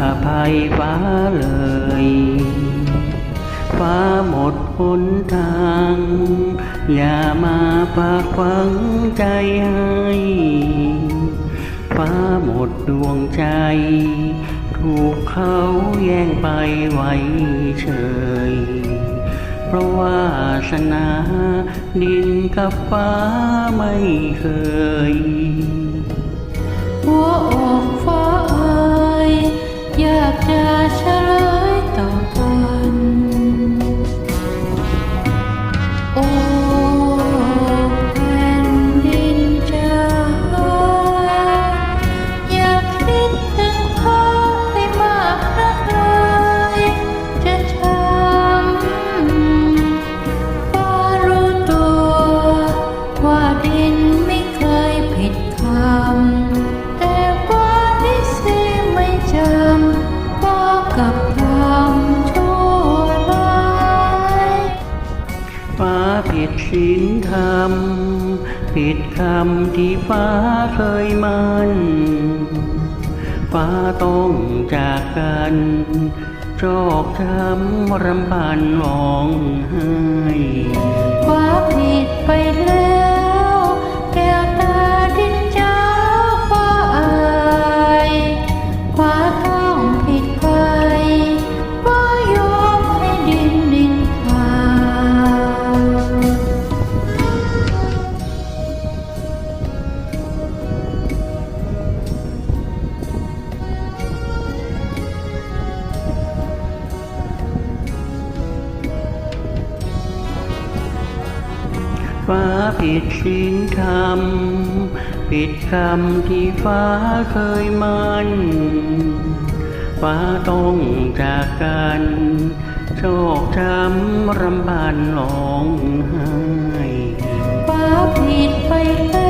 อภัยฟ้าเลยฟ้าหมดหนทางอย่ามาฝากฝังใจให้ฟ้าหมดดวงใจถูกเขาแย่งไปไว้เฉยเพราะวาสนาดินกับฟ้าไม่เคยหัวอกฟ้าเอ่ยอยากจะเฉลยต่อกันโอ้แผ่นดินจ๋าอย่าคิดถึงเขาให้มากนักเลยจะช้ำฟ้ารู้ตัวว่าดินไม่เคยผิดคำแต่ฟ้าที่เสียไม่จำฟ้ากับคำชั่วร้ายฟ้าผิดศีลธรรมผิดคำที่ฟ้าเคยมันฟ้าต้องจากกันโชคช้ำรำพันร้องไห้ฟ้าผิดไปแล้วแก้วตาดินจ้าฟ้าเอ่ยฟ้าต้องผิดไปฟ้ายอมให้ดินทาฟ้าผิดศีลธรรมผิดคำที่ฟ้าเคยมันฟ้าต้องจากกันโชคช้ำรำพันร้องไห้ฟ้าผิดไปแล้ว